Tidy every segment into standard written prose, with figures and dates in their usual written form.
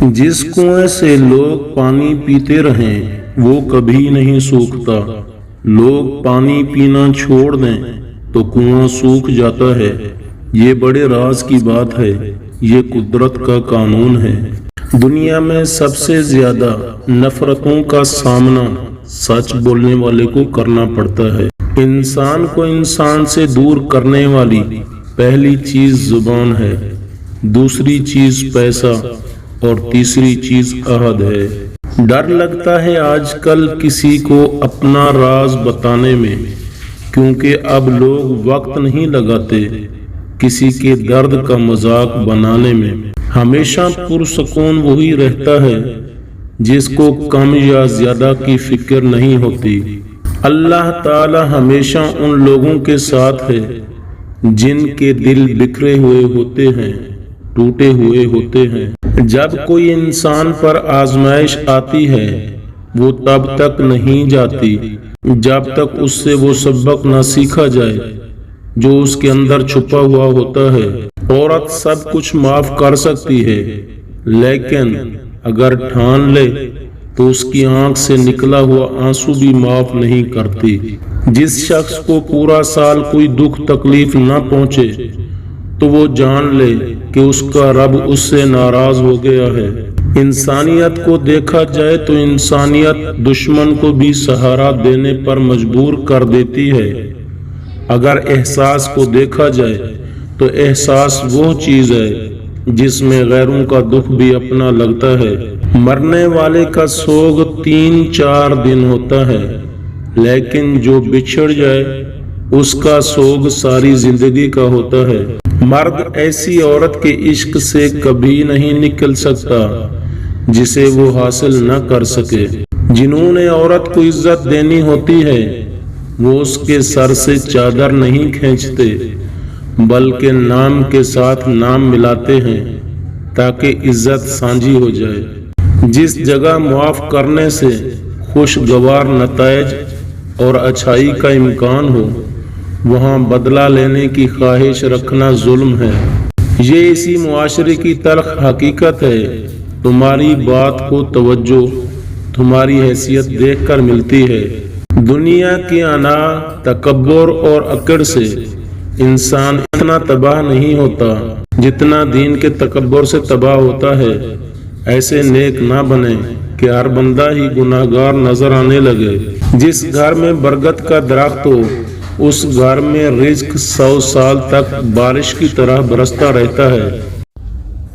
جس کنویں سے لوگ پانی پیتے رہیں وہ کبھی نہیں سوکھتا۔ لوگ پانی پینا چھوڑ دیں تو کنواں سوکھ جاتا ہے۔ یہ بڑے راز کی بات ہے، یہ قدرت کا قانون ہے۔ دنیا میں سب سے زیادہ نفرتوں کا سامنا سچ بولنے والے کو کرنا پڑتا ہے۔ انسان کو انسان سے دور کرنے والی پہلی چیز زبان ہے، دوسری چیز پیسہ اور تیسری چیز عہد ہے۔ ڈر لگتا ہے آج کل کسی کو اپنا راز بتانے میں، کیونکہ اب لوگ وقت نہیں لگاتے کسی کے درد کا مذاق بنانے میں۔ ہمیشہ پرسکون وہی رہتا ہے جس کو کم یا زیادہ کی فکر نہیں ہوتی۔ اللہ تعالی ہمیشہ ان لوگوں کے ساتھ ہے جن کے دل بکھرے ہوئے ہوتے ہیں، ٹوٹے ہوئے ہوتے ہیں۔ جب کوئی انسان پر آزمائش آتی ہے وہ تب تک نہیں جاتی جب تک اس سے وہ سبق نہ سیکھا جائے جو اس کے اندر چھپا ہوا ہوتا ہے۔ عورت سب کچھ معاف کر سکتی ہے، لیکن اگر ٹھان لے تو اس کی آنکھ سے نکلا ہوا آنسو بھی معاف نہیں کرتی۔ جس شخص کو پورا سال کوئی دکھ تکلیف نہ پہنچے تو وہ جان لے کہ اس کا رب اس سے ناراض ہو گیا ہے۔ انسانیت کو دیکھا جائے تو انسانیت دشمن کو بھی سہارا دینے پر مجبور کر دیتی ہے۔ اگر احساس کو دیکھا جائے تو احساس وہ چیز ہے جس میں غیروں کا دکھ بھی اپنا لگتا ہے۔ مرنے والے کا سوگ 3-4 دن ہوتا ہے، لیکن جو بچھڑ جائے اس کا سوگ ساری زندگی کا ہوتا ہے۔ مرد ایسی عورت کے عشق سے کبھی نہیں نکل سکتا جسے وہ حاصل نہ کر سکے۔ جنہوں نے عورت کو عزت دینی ہوتی ہے وہ اس کے سر سے چادر نہیں کھینچتے بلکہ نام کے ساتھ نام ملاتے ہیں تاکہ عزت سانجھی ہو جائے۔ جس جگہ معاف کرنے سے خوشگوار نتائج اور اچھائی کا امکان ہو وہاں بدلہ لینے کی خواہش رکھنا ظلم ہے۔ یہ اسی معاشرے کی تلخ حقیقت ہے۔ تمہاری بات کو توجہ تمہاری حیثیت دیکھ کر ملتی ہے۔ دنیا کی انا، تکبر اور اکڑ سے انسان اتنا تباہ نہیں ہوتا جتنا دین کے تکبر سے تباہ ہوتا ہے۔ ایسے نیک نہ بنے کہ ہر بندہ ہی گناہگار نظر آنے لگے۔ جس گھر میں برگد کا درخت ہو اس گھر میں رزق 100 سال تک بارش کی طرح برستا رہتا ہے۔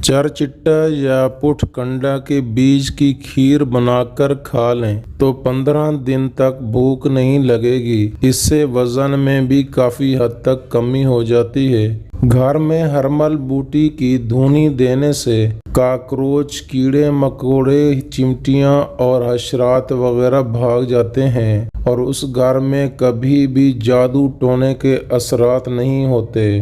چرچٹا یا پٹھ کنڈا کے بیج کی کھیر بنا کر کھا لیں تو 15 دن تک بھوک نہیں لگے گی۔ اس سے وزن میں بھی کافی حد تک کمی ہو جاتی ہے۔ گھر میں ہرمل بوٹی کی دھونی دینے سے کاکروچ، کیڑے مکوڑے، چمٹیاں اور حشرات وغیرہ بھاگ جاتے ہیں اور اس گھر میں کبھی بھی جادو ٹونے کے اثرات نہیں ہوتے۔